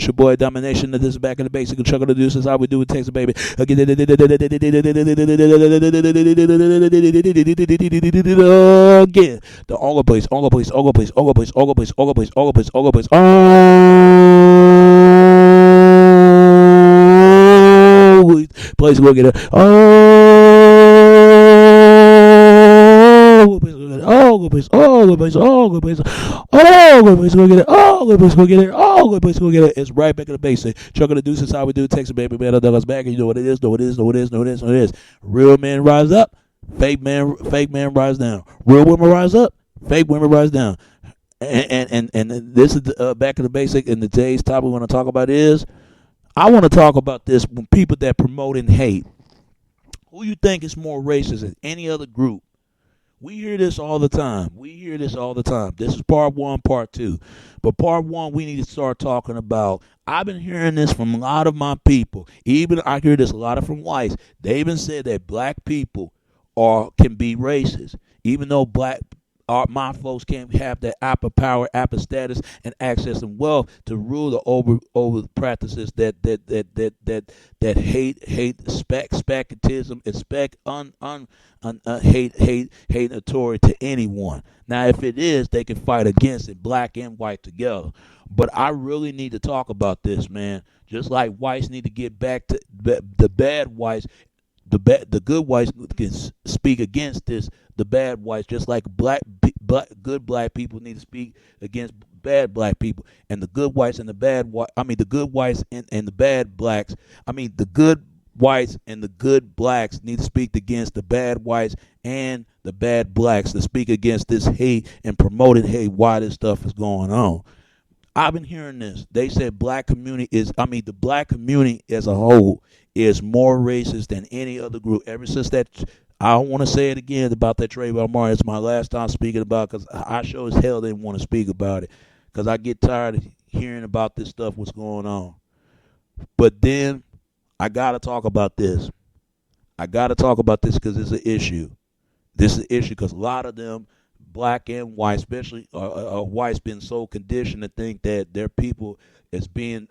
your boy Domination. This is Back in the Basic. Chuck of the Deuce is how we do it. Takes a baby. Again, the all place, all place, all place, all place, all place, all place, all place, all place, place go get it. All good place, all good place, all good place, all good place, go get it, all good place, go get it, all good place, go get it. It's right back in the basic. Chuck of the Deuce is how we do it. Takes a baby, man. Douglas back, and you know what it is, know what it is, know what it is, know what it is, know what it is. Real men rise up, fake man rise down. Real women rise up, fake women rise down. And this is back in the basic. And today's topic we want to talk about is, I want to talk about this when people that promote and hate. Who you think is more racist than any other group? We hear this all the time. This is part one, part two. But part one, we need to start talking about. I've been hearing this from a lot of my people. Even I hear this a lot from whites. They even said that black people can be racist, even though my folks can't have that apple power, apple status, and access and wealth to rule the over practices that hate, speculatism, and hate authority to anyone. Now, if it is, they can fight against it, black and white together. But I really need to talk about this, man. Just like whites need to get back to the bad whites. The good whites can speak against this. The bad whites, just like good black people need to speak against bad black people, and the good whites and the bad the good whites and the bad blacks. The good whites and the good blacks need to speak against the bad whites and the bad blacks to speak against this hate and promoting hate. Why this stuff is going on? I've been hearing this. They said the black community as a whole is more racist than any other group. Ever since that, I don't want to say it again about that Trayvon Martin. It's my last time speaking about it, because I sure as hell didn't want to speak about it, because I get tired of hearing about this stuff, what's going on. But then I got to talk about this. Because it's an issue. This is an issue because a lot of them, black and white, especially whites, been so conditioned to think that their people is being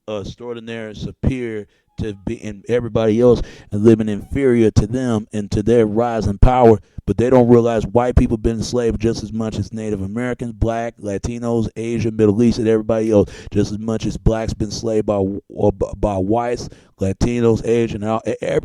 extraordinary, superior to being everybody else, and living inferior to them and to their rise in power. But they don't realize white people been enslaved just as much as Native Americans, black, Latinos, Asian, Middle East, and everybody else. Just as much as blacks been enslaved by whites, Latinos, Asian,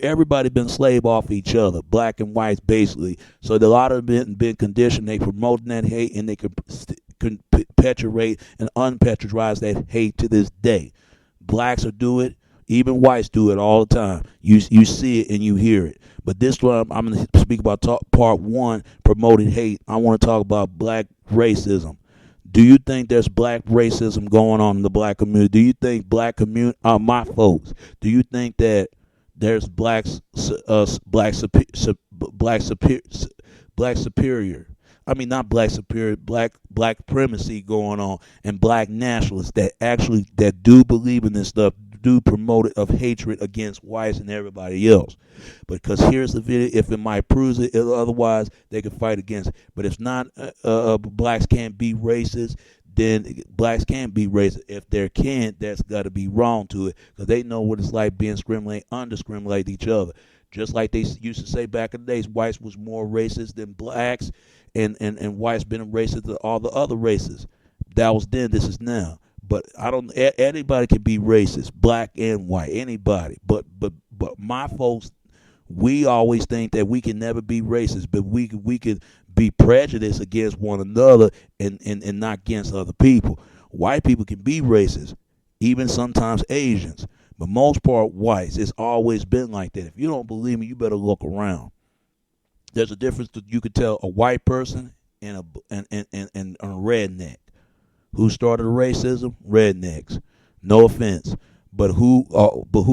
everybody been enslaved off each other, black and whites basically. So a lot of them been conditioned. They promoting that hate, and they can perpetuate and unperpetuate that hate to this day. Blacks will do it. Even whites do it all the time. You see it and you hear it. But this one, I'm going to speak about part one, promoting hate. I want to talk about black racism. Do you think there's black racism going on in the black community? Do you think black community, my folks, do you think that there's black supremacy going on, and black nationalists that do believe in this stuff, do promote it of hatred against whites and everybody else. Because here's the video. If it might prove it, otherwise they can fight against it. But if not, blacks can't be racist, then blacks can't be racist. If they can't, that's got to be wrong to it, because they know what it's like being discriminate each other. Just like they used to say back in the days, whites was more racist than blacks, and whites been racist to all the other races. That was then. This is now. But anybody can be racist, black and white, anybody. But my folks, we always think that we can never be racist, but we can be prejudiced against one another and not against other people. White people can be racist, even sometimes Asians, but most part whites. It's always been like that. If you don't believe me, you better look around. There's a difference that you could tell a white person and a redneck. Who started racism? Rednecks. No offense, but who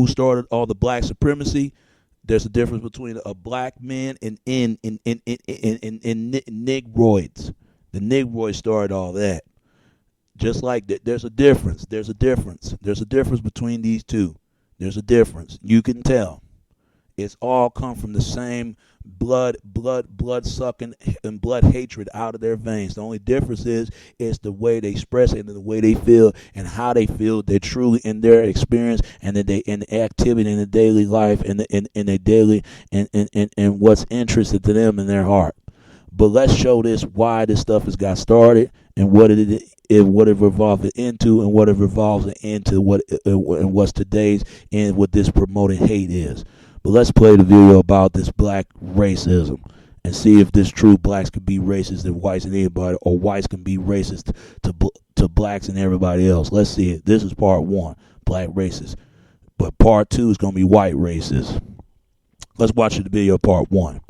started all the black supremacy? There's a difference between a black man and Negroids. The Negroids started all that. Just like that, there's a difference. There's a difference between these two. There's a difference. You can tell. It's all come from the same blood sucking and blood hatred out of their veins. The only difference is the way they express it and the way they feel and how they feel. They're truly in their experience and that they in the activity in the daily life and in their daily and what's interested to them in their heart. But let's show this why this stuff has got started and what it revolves it into and what it revolves it into and what's today's and what this promoting hate is. But let's play the video about this black racism and see if this true blacks can be racist and whites and anybody, or whites can be racist to blacks and everybody else. Let's see it. This is part one, black racist. But part two is going to be white racist. Let's watch the video part one.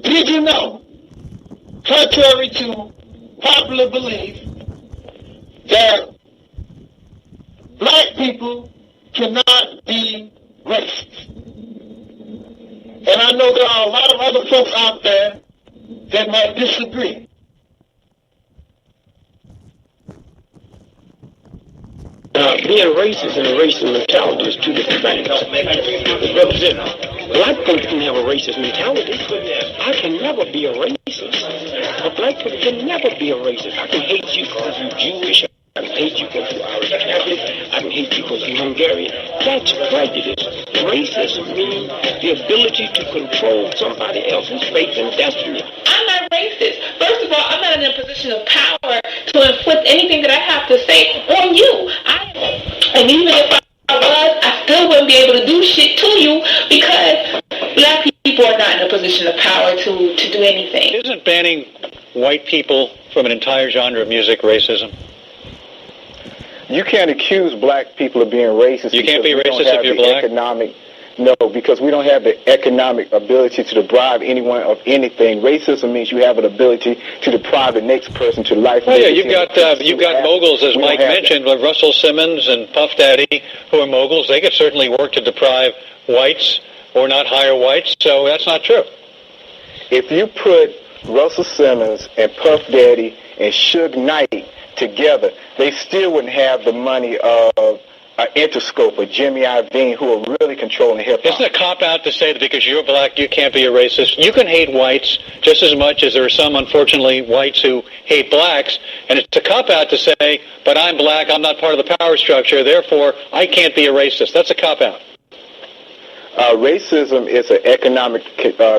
Did you know, contrary to popular belief, that black people cannot be racist? And I know there are a lot of other folks out there that might disagree. Being racist and a racist mentality is two different things. Representative, black folks can have a racist mentality. I can never be a racist. A black person can never be a racist. I can hate you because you're Jewish. I can hate you because you're Irish Catholic. I can hate you because you're Hungarian. That's prejudice. Racism means the ability to control somebody else's fate and destiny. I'm not racist. First of all, I'm not in a position of power to inflict anything that I have to say on you. And even if I was, I still wouldn't be able to do shit to you because black people are not in a position of power to do anything. Isn't banning white people from an entire genre of music racism? You can't accuse black people of being racist. You can't be racist if you're black? No, because we don't have the economic ability to deprive anyone of anything. Racism means you have an ability to deprive the next person to life. Oh yeah, you've got moguls, as Mike mentioned, like Russell Simmons and Puff Daddy, who are moguls. They could certainly work to deprive whites or not hire whites, so that's not true. If you put Russell Simmons and Puff Daddy and Suge Knight together, they still wouldn't have the money of Interscope or Jimmy Iovine, who are really controlling hip-hop. Isn't it a cop-out to say that because you're black, you can't be a racist? You can hate whites just as much as there are some, unfortunately, whites who hate blacks, and it's a cop-out to say, but I'm black, I'm not part of the power structure, therefore I can't be a racist. That's a cop-out. Racism is an economic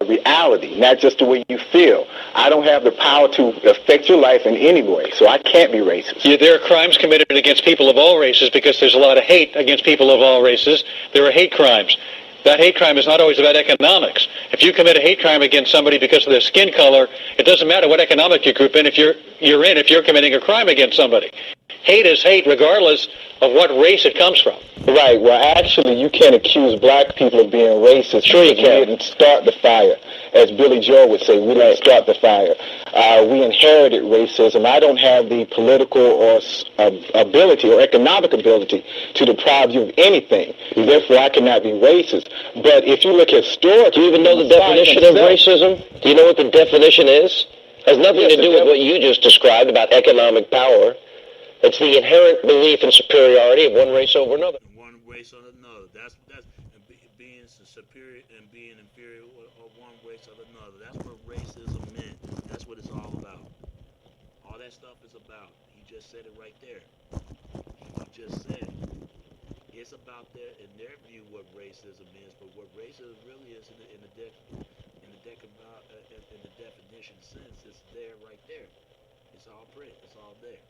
reality, not just the way you feel. I don't have the power to affect your life in any way, so I can't be racist. Yeah, there are crimes committed against people of all races because there's a lot of hate against people of all races. There are hate crimes. That hate crime is not always about economics. If you commit a hate crime against somebody because of their skin color, it doesn't matter what economic group in if you're committing a crime against somebody. Hate is hate regardless of what race it comes from. Right. Well, actually, you can't accuse black people of being racist. Sure you can. We didn't start the fire. As Billy Joel would say, we didn't start the fire. We inherited racism. I don't have the political or ability or economic ability to deprive you of anything. Therefore, I cannot be racist. But if you look historically... Do you even know the definition of racism? Do you know what the definition is? It has nothing to do with what you just described about economic power. It's the inherent belief in superiority of one race over another. One race over another. That's being superior and being inferior of one race of another. That's what racism meant. That's what it's all about. All that stuff is about. He just said it right there. He just said it. It's about in their view what racism is, but what racism really is in the definition sense, it's there right there. It's all print. It's all there.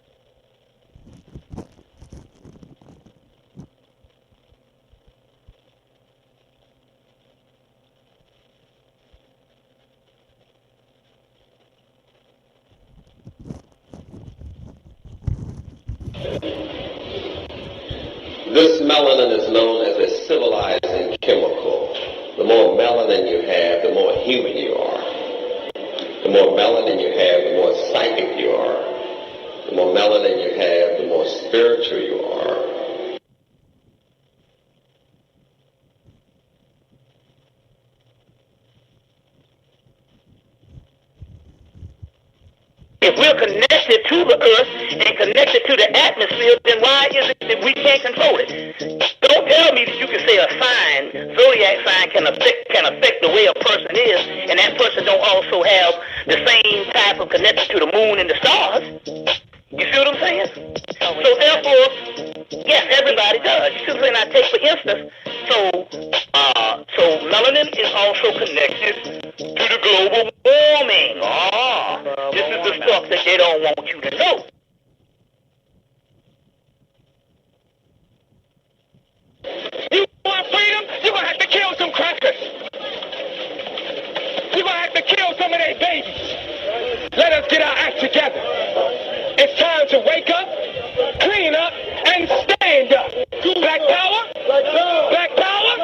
This melanin is known as a civilizing chemical. The more melanin you have, the more human you are. The more melanin you have, the more psychic you are. The more melanin you have, the more spiritual you are. If we're connected to the earth and connected to the atmosphere, then why is it that we can't control it? Don't tell me that you can say a sign, zodiac sign, can affect the way a person is, and that person don't also have the same type of connection to the moon and the stars. You see what I'm saying? So therefore, yes, everybody does. You see what I'm saying? I take for instance, so melanin is also connected to the global warming. This is the stuff that they don't want you to know. You want freedom? You're going to have to kill some crackers. You're going to have to kill some of their babies. Let us get our act together. It's time to wake up, clean up, and stand up. Black power? Black power?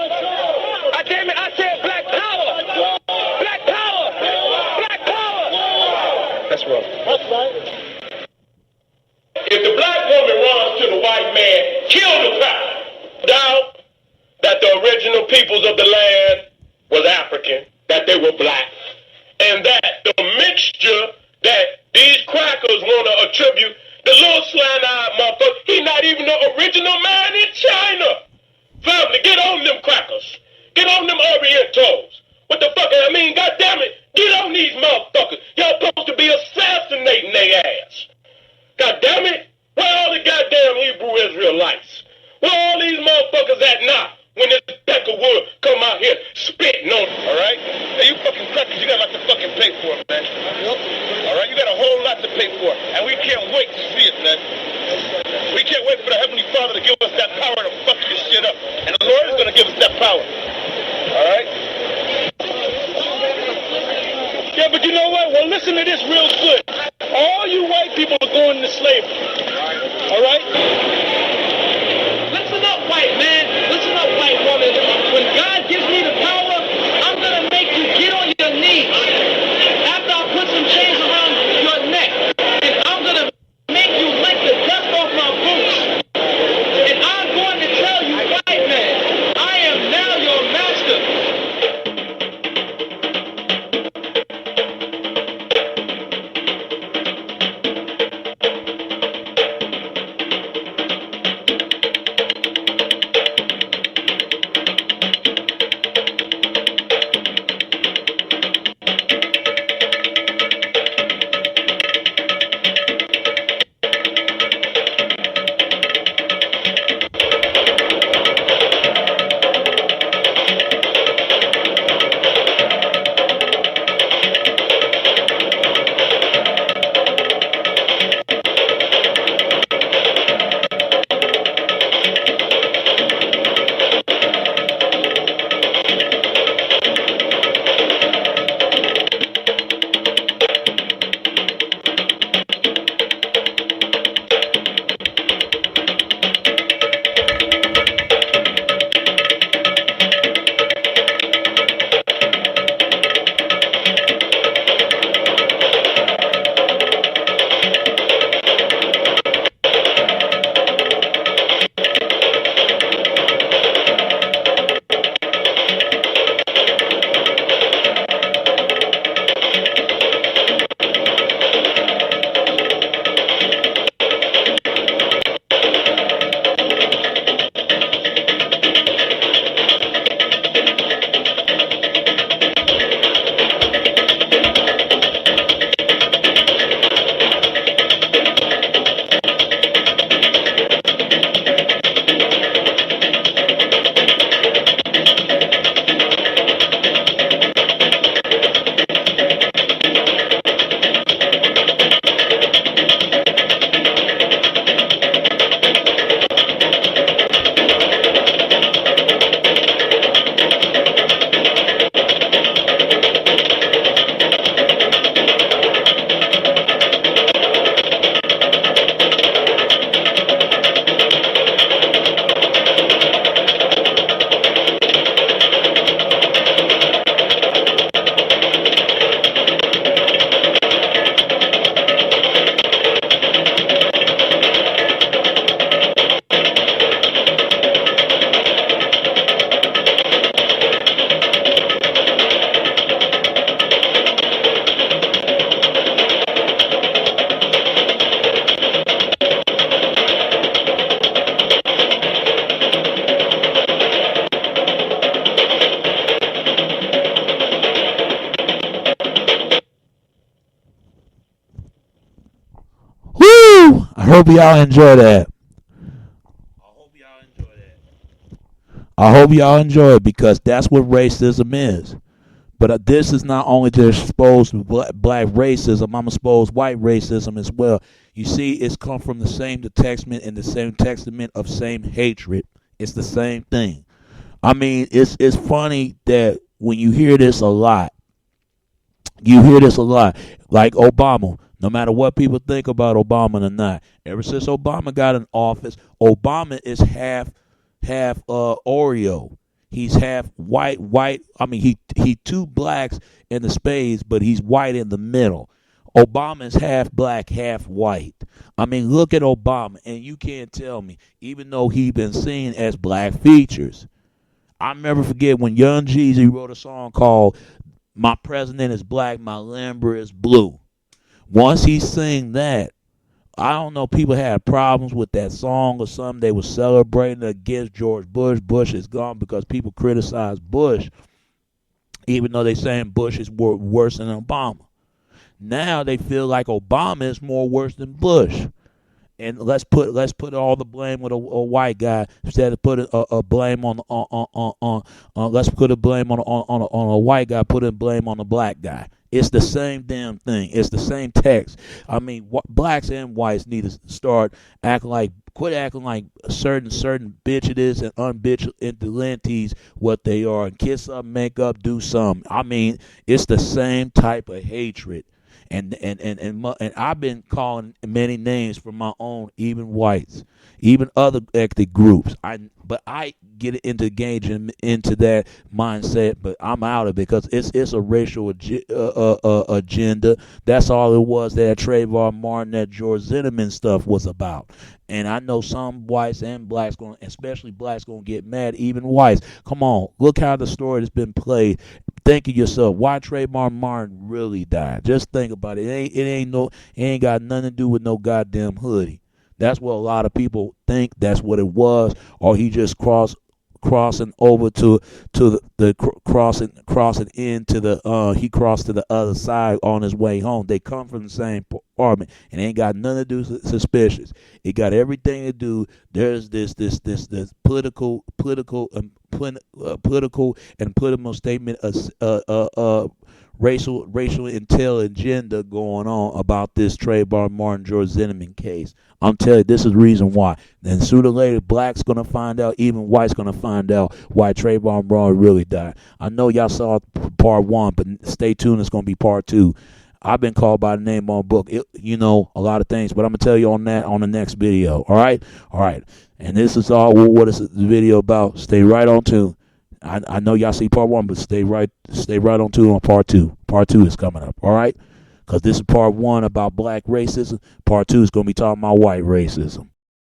I damn it, I said black power. Black power. Black power. That's wrong. That's right. If the black woman runs to the white man, kill the cracker. Doubt that the original peoples of the land was African, that they were black, and that the mixture that these crackers want to attribute, the little slant-eyed motherfucker, he's not even the original man in China. Family, get on them crackers. Get on them Orientals. What the fuck, I mean, goddammit, get on these motherfuckers. Y'all supposed to be assassinating their ass. Goddammit, where all the goddamn Hebrew Israelites? Where all these motherfuckers at now? When this peck of wood come out here spitting on it, all right? Hey, you fucking crackers, you got a lot to fucking pay for it, man. All right, you got a whole lot to pay for it, and we can't wait to see it, man. We can't wait for the Heavenly Father to give us that power to fuck this shit up, and the Lord is going to give us that power, all right? Yeah, but you know what? Well, listen to this real good. All you white people are going into slavery, all right? Listen up, white man. Listen up, white woman. When God gives me the power, I'm going to make you get on your knees. After I put some chains around your neck, and I'm going to make you lick the dust off my boots. And I'm going to tell you, white man, I am now your hope y'all enjoy that. I hope y'all enjoy it because that's what racism is. But this is not only to expose black racism, I'm going to expose white racism as well. You see, it's come from the same testament and the same testament of same hatred. It's the same thing. I mean, it's funny that when you hear this a lot, like Obama. No matter what people think about Obama or not, ever since Obama got in office, Obama is half Oreo. He's half white. I mean, he two blacks in the spades, but he's white in the middle. Obama is half black, half white. I mean, look at Obama, and you can't tell me, even though he's been seen as black features. I never forget when Young Jeezy wrote a song called "My President is Black, My Lambo is Blue." Once he sang that, I don't know, people had problems with that song or something. They were celebrating against George Bush. Bush is gone because people criticize Bush, even though they're saying Bush is worse than Obama. Now they feel like Obama is more worse than Bush. And let's put all the blame with a white guy instead of putting a blame on let's put a blame on a white guy, putting blame on a black guy. It's the same damn thing. It's the same text. I mean, blacks and whites need to quit acting like certain bitches and unbitches what they are, and kiss up, make up, do something. I mean, it's the same type of hatred. And I've been calling many names for my own, even whites, even other ethnic groups. But I get engaging into that mindset, but I'm out of it because it's a racial agenda. That's all it was. That Trayvon Martin, that George Zimmerman stuff was about. And I know some whites and blacks, especially blacks, going to get mad. Even whites. Come on, look how the story has been played. Think of yourself. Why Trayvon Martin really died? Just think about it. It ain't got nothing to do with no goddamn hoodie. That's what a lot of people think. That's what it was, or he just crossing over to the crossing into the he crossed to the other side on his way home. They come from the same apartment and ain't got nothing to do with suspicious. It got everything to do. There's this political and political statement racial intel agenda going on about this Trayvon Martin George Zimmerman case. I'm telling you, this is the reason why. Then sooner or later, blacks gonna find out, even whites gonna find out why Trayvon Martin really died. I know y'all saw part 1, but stay tuned. It's gonna be part 2. I've been called by the name on book. A lot of things, but I'm gonna tell you on that on the next video. All right. And this is all what is the video about. Stay right on tune. I know y'all see part 1, but stay right on tune on part 2. Part 2 is coming up. All right. Because this is part 1 about black racism. Part 2 is going to be talking about white racism.